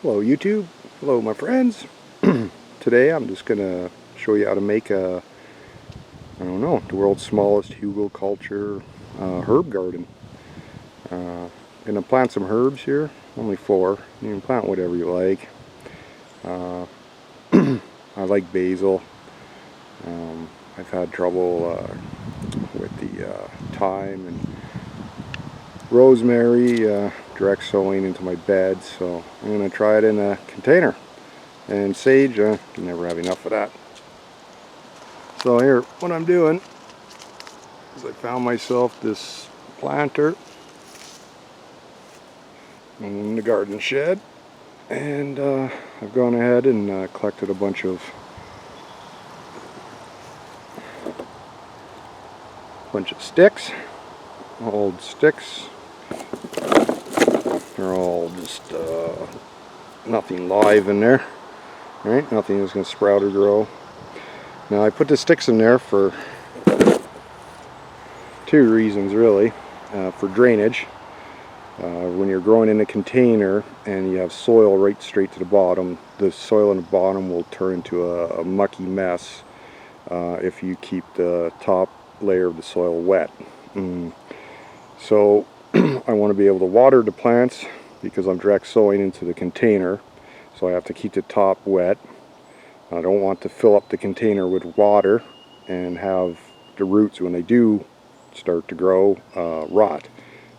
Hello YouTube, hello my friends. Today I'm just gonna show you how to make the world's smallest huglekultur herb garden. Gonna plant some herbs here, only 4. You can plant whatever you like. I like basil. I've had trouble with the thyme and rosemary direct sowing into my bed, so I'm going to try it in a container. And sage, you never have enough of that. So here, what I'm doing is I found myself this planter in the garden shed, and I've gone ahead and collected a bunch of sticks, old sticks. They're all just nothing live in there, right? Nothing is going to sprout or grow. Now I put the sticks in there for 2 reasons really. For drainage. When you're growing in a container and you have soil right straight to the bottom, the soil in the bottom will turn into a mucky mess if you keep the top layer of the soil wet. So I want to be able to water the plants because I'm direct sowing into the container, so I have to keep the top wet. I don't want to fill up the container with water and have the roots, when they do start to grow, rot.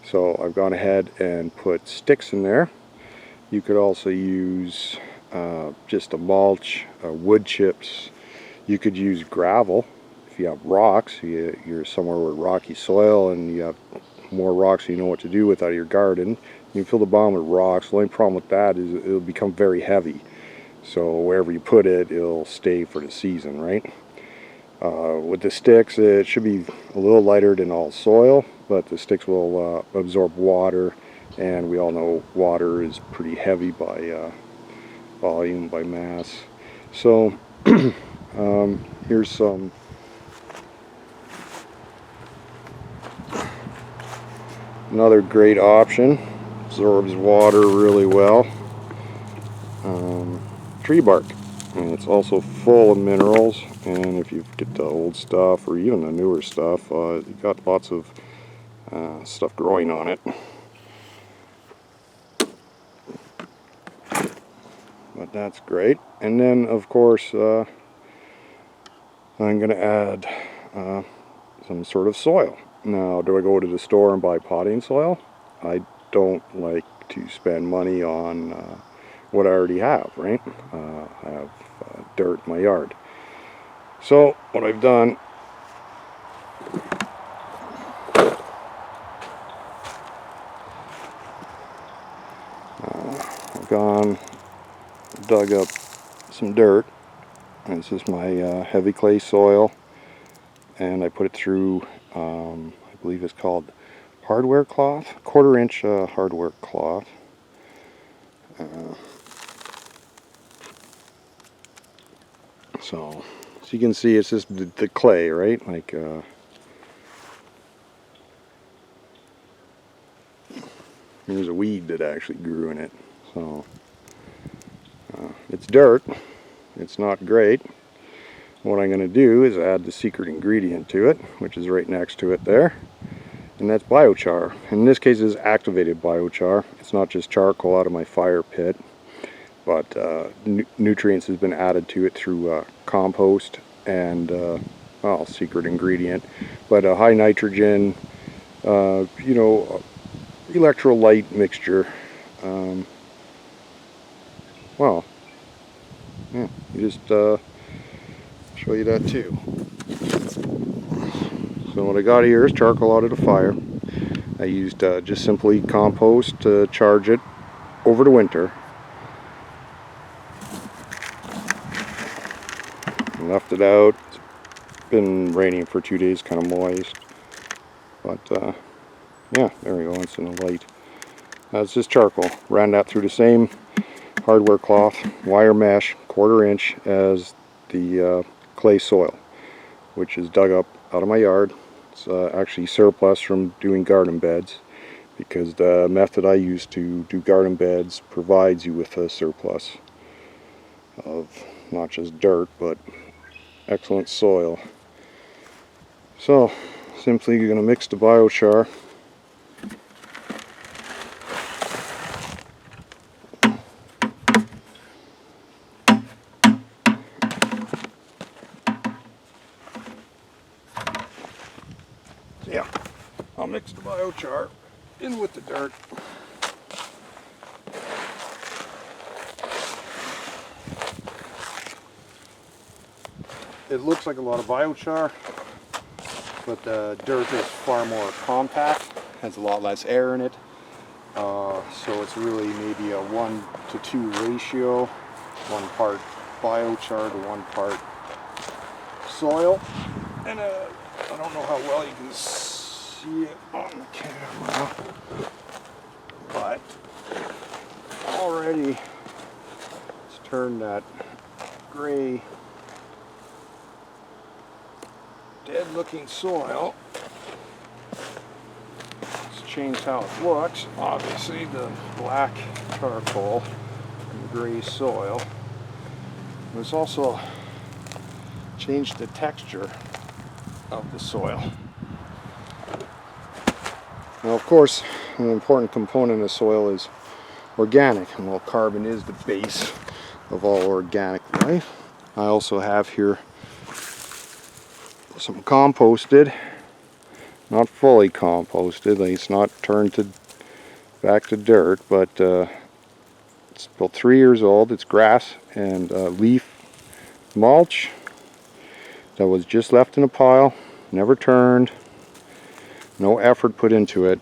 So I've gone ahead and put sticks in there. You could also use just a mulch, wood chips. You could use gravel if you have rocks. You're somewhere with rocky soil and you have more rocks you know what to do with out of your garden. You can fill the bottom with rocks. The only problem with that is it'll become very heavy. So wherever you put it, it'll stay for the season, right? With the sticks, it should be a little lighter than all soil, but the sticks will absorb water, and we all know water is pretty heavy by volume, by mass. So here's some another great option, absorbs water really well. Tree bark, and it's also full of minerals, and if you get the old stuff or even the newer stuff, you've got lots of stuff growing on it. But that's great. And then of course I'm going to add some sort of soil. Now, do I go to the store and buy potting soil? I don't like to spend money on what I already have, right? I have dirt in my yard. So what I've done, I've dug up some dirt, and this is my heavy clay soil, and I put it through I believe it's called hardware cloth, 1/4 inch hardware cloth. So you can see it's just the clay, right? Like there's a weed that actually grew in it. So it's dirt. It's not great. What I'm going to do is add the secret ingredient to it, which is right next to it there, and that's bio-char. In this case, it's activated bio-char. It's not just charcoal out of my fire pit, but nutrients has been added to it through compost and well, secret ingredient, but a high nitrogen, electrolyte mixture. Well, yeah, you just show you that too. So what I got here is charcoal out of the fire. I used just simply compost to charge it over the winter. Left it out. It's been raining for 2 days, kind of moist. But yeah, there we go. It's in the light. It's just charcoal. Ran that through the same hardware cloth, wire mesh, 1/4 inch as the clay soil, which is dug up out of my yard. It's actually surplus from doing garden beds, because the method I use to do garden beds provides you with a surplus of not just dirt but excellent soil. So simply you're going to mix the biochar. Yeah, I'll mix the biochar in with the dirt. It looks like a lot of biochar, but the dirt is far more compact, has a lot less air in it. So it's really maybe a 1-to-2 ratio, 1 part biochar to 1 part soil. And I don't know how well you can see it on the camera, but already it's turned that gray, dead looking soil. It's changed how it looks. Obviously the black charcoal and the gray soil. But it's also changed the texture of the soil. Now of course an important component of soil is organic, and well, carbon is the base of all organic life. I also have here some composted, not fully composted, like it's not turned to back to dirt, but it's about 3 years old. It's grass and leaf mulch that was just left in a pile, never turned, no effort put into it.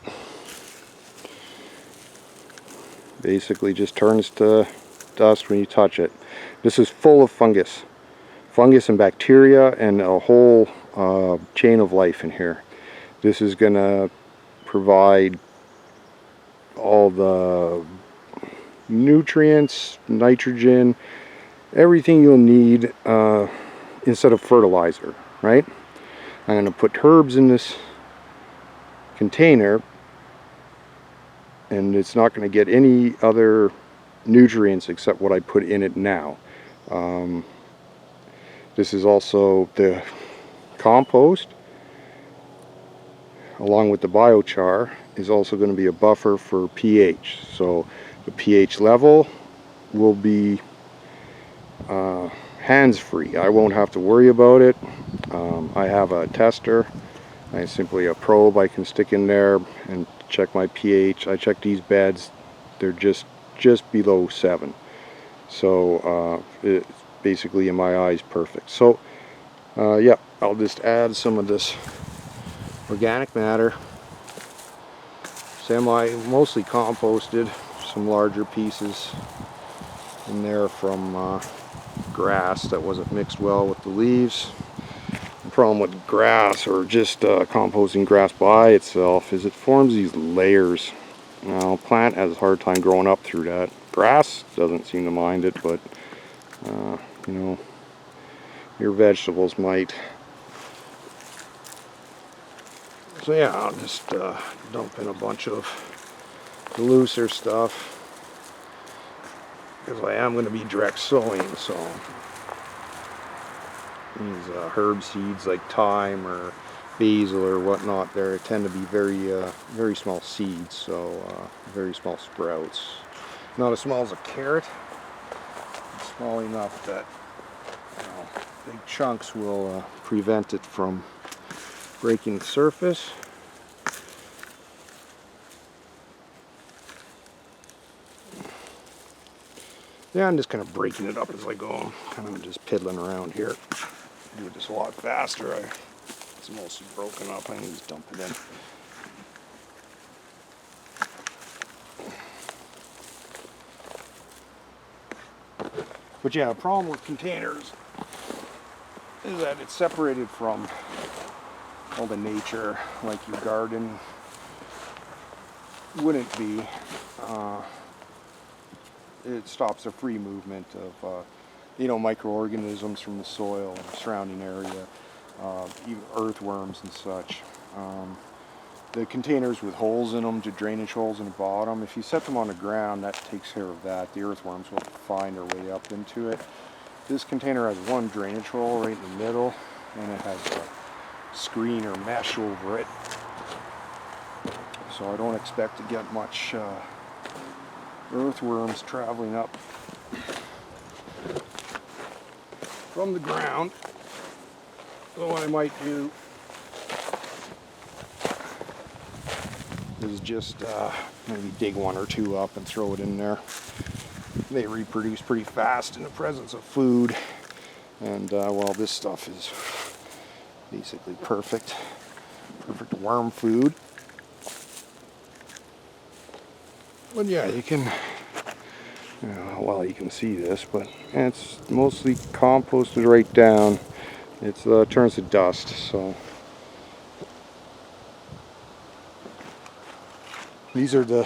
Basically just turns to dust when you touch it. This is full of fungus and bacteria and a whole chain of life in here. This is going to provide all the nutrients, nitrogen, everything you'll need instead of fertilizer, right? I'm going to put herbs in this container, and it's not going to get any other nutrients except what I put in it now. This is also the compost, along with the biochar, is also going to be a buffer for pH. So the pH level will be hands-free. I won't have to worry about it. I have a tester. I simply a probe I can stick in there and check my pH. I check these beds. They're just below 7. So it's basically in my eyes perfect. So yeah, I'll just add some of this organic matter, mostly composted, some larger pieces in there from grass that wasn't mixed well with the leaves. The problem with grass, or just composting grass by itself, is it forms these layers. Now, plant has a hard time growing up through that. Grass doesn't seem to mind it, but you know, your vegetables might. So yeah, I'll just dump in a bunch of looser stuff, because I am going to be direct sowing. So these herb seeds like thyme or basil or whatnot, they tend to be very small seeds, so very small sprouts. Not as small as a carrot, small enough that, you know, big chunks will prevent it from breaking the surface. Yeah, I'm just kind of breaking it up as I go. I'm kind of just piddling around here. Do this a lot faster. It's mostly broken up. I can just dump it in. But yeah, a problem with containers is that it's separated from all the nature, like your garden wouldn't be. It stops the free movement of you know, microorganisms from the soil and the surrounding area, even earthworms and such. the containers with holes in them, to drainage holes in the bottom. If you set them on the ground, that takes care of that. The earthworms will find their way up into it. This container has one drainage hole right in the middle, and it has a screen or mesh over it. So I don't expect to get much earthworms traveling up from the ground. So what I might do is just maybe dig one or two up and throw it in there. They reproduce pretty fast in the presence of food, and well, this stuff is basically perfect worm food. But yeah, you can, well, you can see this, but it's mostly composted right down. It turns to dust, so these are the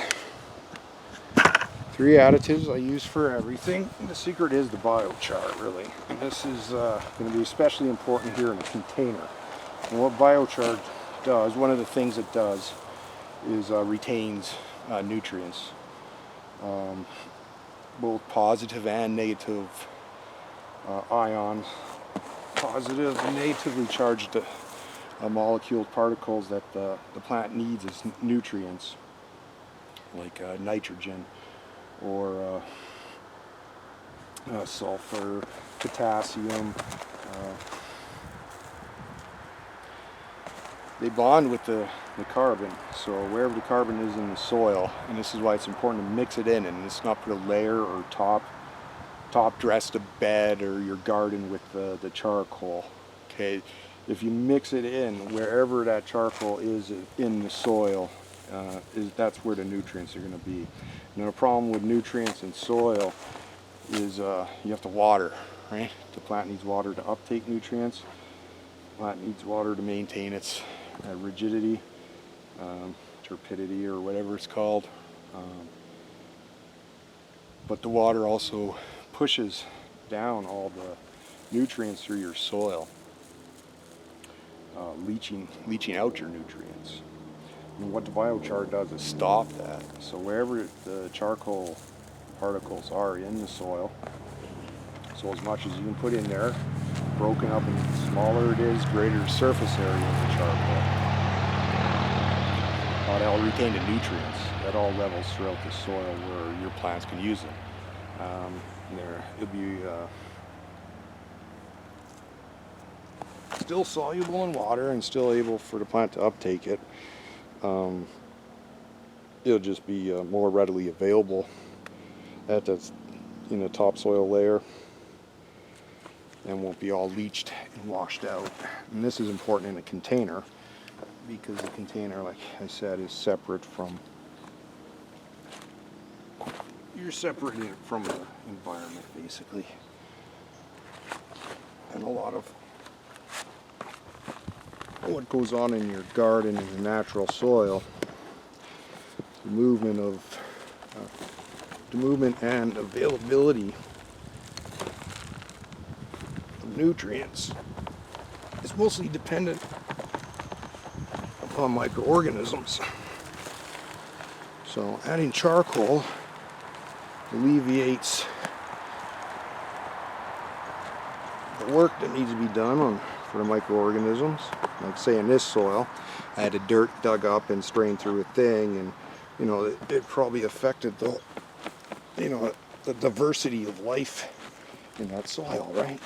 3 additives I use for everything. And the secret is the bio-char, really. And this is going to be especially important here in a container. And what bio-char does, one of the things it does, is retains nutrients, both positive and negative ions. Positive and negatively charged molecules, particles that the plant needs as nutrients, like nitrogen or sulfur, potassium. They bond with the carbon, so wherever the carbon is in the soil, and this is why it's important to mix it in, and it's not put a layer or top dress the bed or your garden with the charcoal. Okay, if you mix it in wherever that charcoal is in the soil, that's where the nutrients are going to be. Now the problem with nutrients in soil is you have to water, right? The plant needs water to uptake nutrients. The plant needs water to maintain its rigidity, turbidity, or whatever it's called. But the water also pushes down all the nutrients through your soil, leaching out your nutrients. And what the bio-char does is stop that. So wherever the charcoal particles are in the soil, so as much as you can put in there, broken up, and the smaller it is, greater surface area of the charcoal. That'll retain the nutrients at all levels throughout the soil where your plants can use them. It'll be still soluble in water and still able for the plant to uptake it. It'll just be more readily available at the topsoil layer, and won't be all leached and washed out. And this is important in a container, because the container, like I said, is separate from, you're separating it from the environment, basically. And a lot of what goes on in your garden in the natural soil, the movement and availability of nutrients is mostly dependent upon microorganisms. So adding charcoal alleviates the work that needs to be done for the microorganisms. Like say in this soil, I had the dirt dug up and strained through a thing, and it probably affected the diversity of life in that soil, right?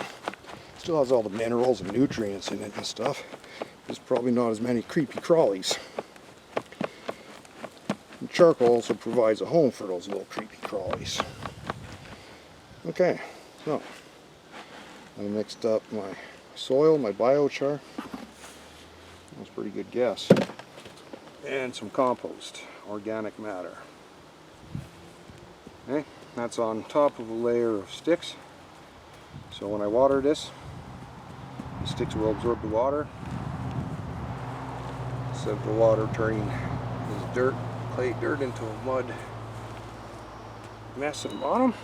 Still has all the minerals and nutrients in it and stuff. There's probably not as many creepy crawlies. And charcoal also provides a home for those little creepy crawlies. Okay, so I mixed up my soil, my biochar. That's a pretty good guess. And some compost, organic matter. Okay, that's on top of a layer of sticks. So when I water this, the sticks will absorb the water, instead of the water turning this dirt, clay dirt, into a mud mess at the bottom.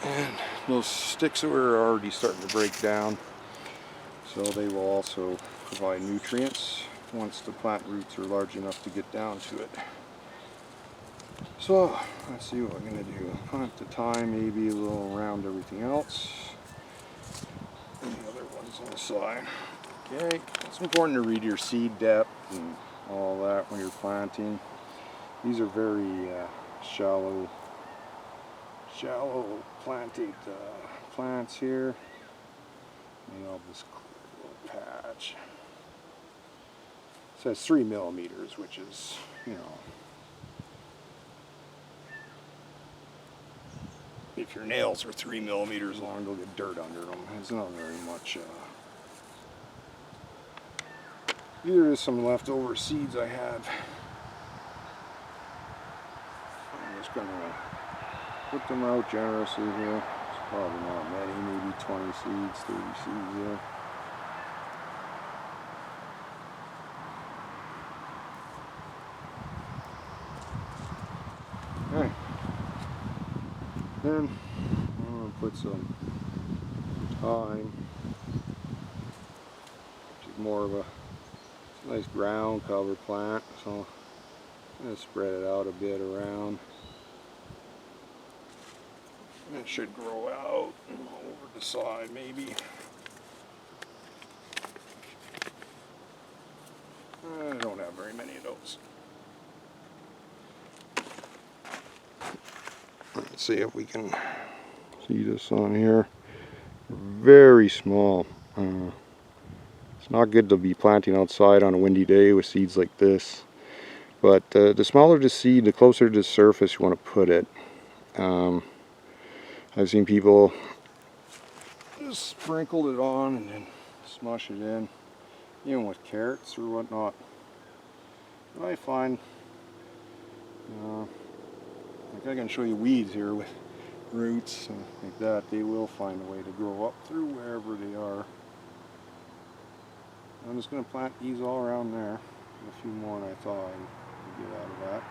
And those sticks are already starting to break down, so they will also provide nutrients once the plant roots are large enough to get down to it. So let's see what I'm going to do. Plant the thyme maybe a little around everything else, and the other ones on the side. Okay, it's important to read your seed depth and all that when you're planting. These are very shallow planted plants here. And I'll just clear a little patch. It says 3 millimeters, which is, you know, if your nails are 3 millimeters long, they'll get dirt under them. It's not very much. Here is some leftover seeds I have. I'm just going to put them out generously here. It's probably not many, maybe 20 seeds, 30 seeds there. Okay. Then I'm going to put some thyme, which is more of a nice ground cover plant, so I'm going to spread it out a bit around. It should grow out over the side maybe. I don't have very many of those. Let's see if we can see this on here. Very small. It's not good to be planting outside on a windy day with seeds like this. But the smaller the seed, the closer to the surface you want to put it. I've seen people just sprinkle it on and then smush it in, even with carrots or whatnot. But I find, like I can show you weeds here with roots like that, they will find a way to grow up through wherever they are. I'm just going to plant these all around there. A few more than I thought I could get out of that.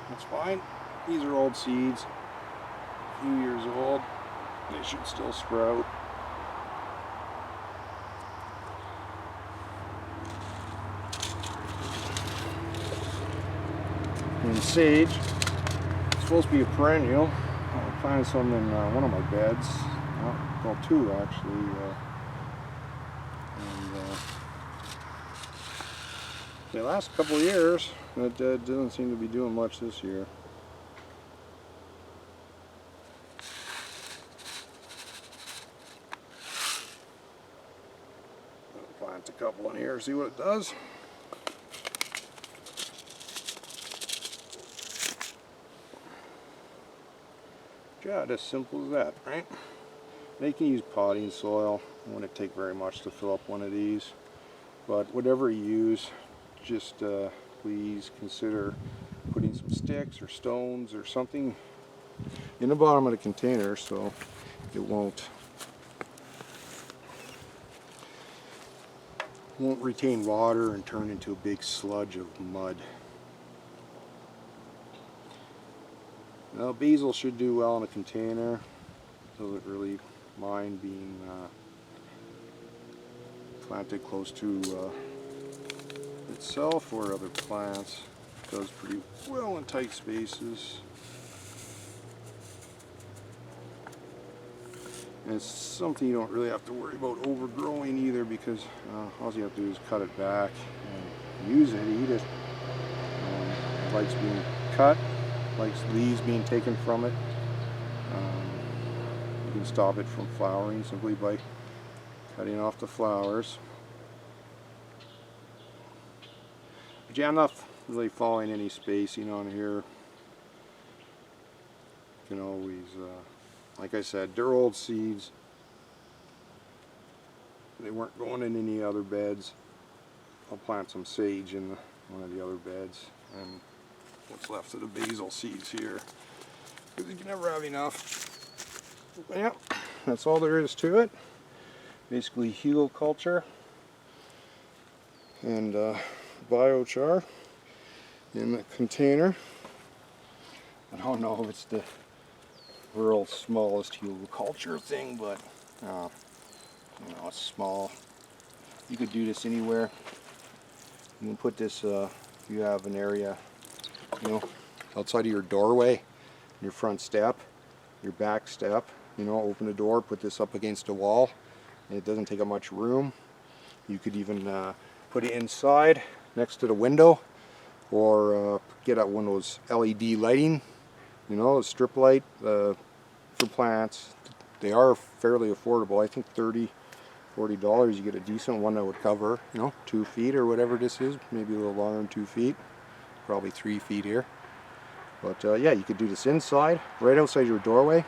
But that's fine. These are old seeds. A few years old. They should still sprout. And sage, it's supposed to be a perennial. I planted some in one of my beds. Well, two actually. The last couple of years, it doesn't seem to be doing much this year. I'll plant a couple in here, see what it does. Yeah, as simple as that, right? Now you can use potting soil. It wouldn't take very much to fill up one of these. But whatever you use, just please consider putting some sticks or stones or something in the bottom of the container so it won't retain water and turn into a big sludge of mud. Now basil should do well in a container. Doesn't really mind being planted close to itself or other plants. It does pretty well in tight spaces. And it's something you don't really have to worry about overgrowing either, because all you have to do is cut it back and use it, eat it. It likes being cut, likes leaves being taken from it. You can stop it from flowering simply by cutting off the flowers. But yeah, I'm not really following any spacing on here. You can always, like I said, they're old seeds. They weren't going in any other beds. I'll plant some sage in one of the other beds, and what's left of the basil seeds here, because you can never have enough. But yeah, that's all there is to it. Basically huglekultur and bio-char in the container. I don't know if it's the world's smallest huglekultur thing, but you know, it's small. You could do this anywhere. You can put this if you have an area, you know, outside of your doorway, your front step, your back step. You know, open the door, put this up against a wall. It doesn't take up much room. You could even put it inside next to the window, or get out one of those LED lighting, you know, a strip light for plants. They are fairly affordable. I think $30–40 you get a decent one that would cover, you know, 2 feet or whatever this is, maybe a little longer than 2 feet, probably 3 feet here. But yeah, you could do this inside, right outside your doorway,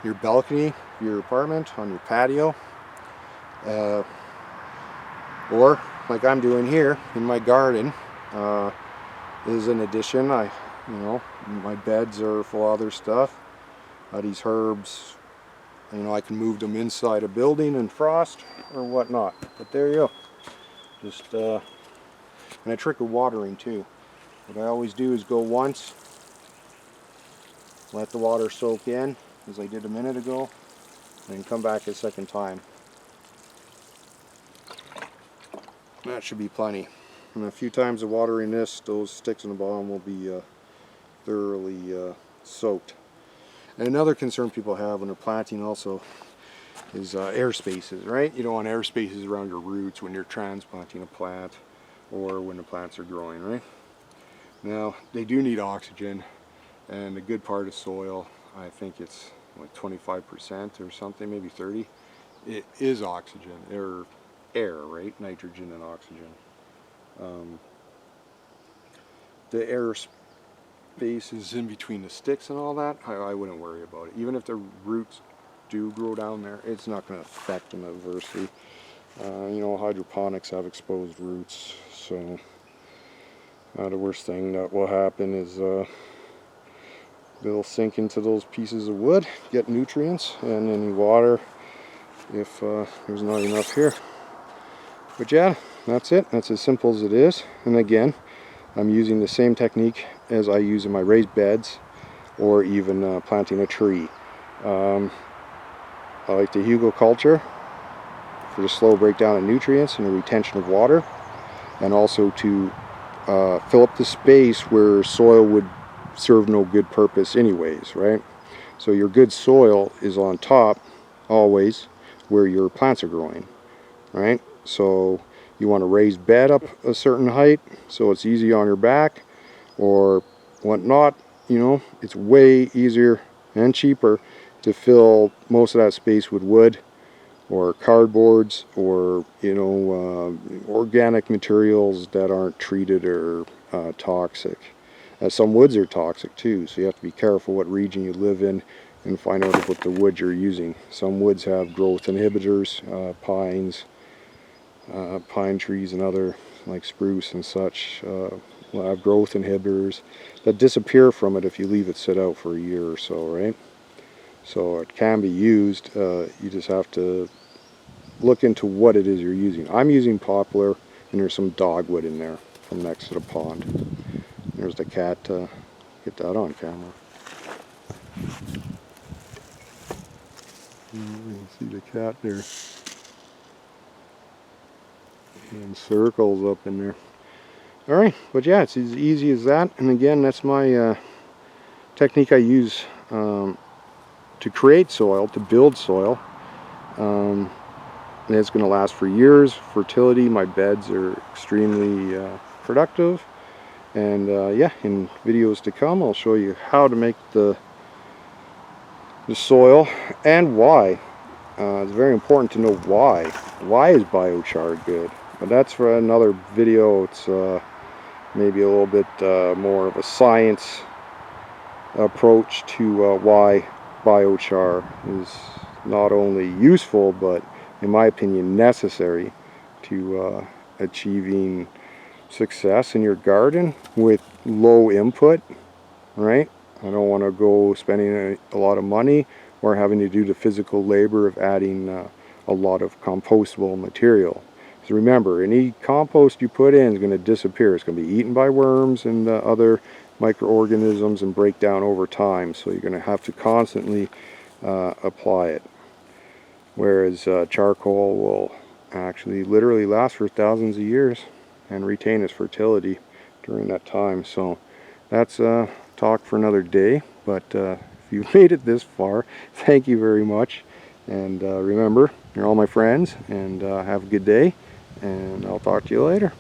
your balcony, your apartment, on your patio, or like I'm doing here in my garden. Is an addition. You know, my beds are full of other stuff. These herbs, you know, I can move them inside a building and frost or whatnot. But there you go. Just and a trick of watering too. What I always do is go once, let the water soak in, as I did a minute ago, and come back a second time. That should be plenty. And a few times of watering this, those sticks in the bottom will be thoroughly soaked. And another concern people have when they're planting also is air spaces, right? You don't want air spaces around your roots when you're transplanting a plant or when the plants are growing, right? Now, they do need oxygen, and a good part of soil, I think it's like 25% or something, maybe 30, it is oxygen, or air, right? Nitrogen and oxygen. The air spaces in between the sticks and all that, I wouldn't worry about it. Even if the roots do grow down there, it's not going to affect them adversely. You know, hydroponics have exposed roots, so the worst thing that will happen is they'll sink into those pieces of wood, get nutrients and any water if there's not enough here. But yeah, that's it. That's as simple as it is. And again, I'm using the same technique as I use in my raised beds or even planting a tree. I like the huglekultur for the slow breakdown of nutrients and the retention of water, and also to fill up the space where soil would serve no good purpose anyways, right? So your good soil is on top always where your plants are growing, right? So you want to raise bed up a certain height so it's easy on your back or whatnot. You know, it's way easier and cheaper to fill most of that space with wood or cardboards or, you know, organic materials that aren't treated or toxic. Some woods are toxic too, so you have to be careful what region you live in and find out what the wood you're using. Some woods have growth inhibitors, pines, pine trees and other like spruce and such will have growth inhibitors that disappear from it if you leave it sit out for a year or so, right? So it can be used. You just have to look into what it is you're using. I'm using poplar, and there's some dogwood in there from next to the pond. There's the cat. Get that on camera. You can see the cat there. And circles up in there. Alright, but yeah, it's as easy as that. And again, that's my technique I use to create soil, to build soil. And it's going to last for years. Fertility, my beds are extremely productive. And yeah, in videos to come, I'll show you how to make the soil and why. It's very important to know why. Why is biochar good? But that's for another video. It's maybe a little bit more of a science approach to why biochar is not only useful, but in my opinion necessary to achieving success in your garden with low input, right? I don't want to go spending a lot of money or having to do the physical labor of adding a lot of compostable material. So remember, any compost you put in is going to disappear. It's going to be eaten by worms and other microorganisms and break down over time, so you're going to have to constantly apply it. Whereas charcoal will actually literally last for thousands of years and retain its fertility during that time. So that's talk for another day, but if you've made it this far, thank you very much. And remember, you're all my friends, and have a good day, and I'll talk to you later.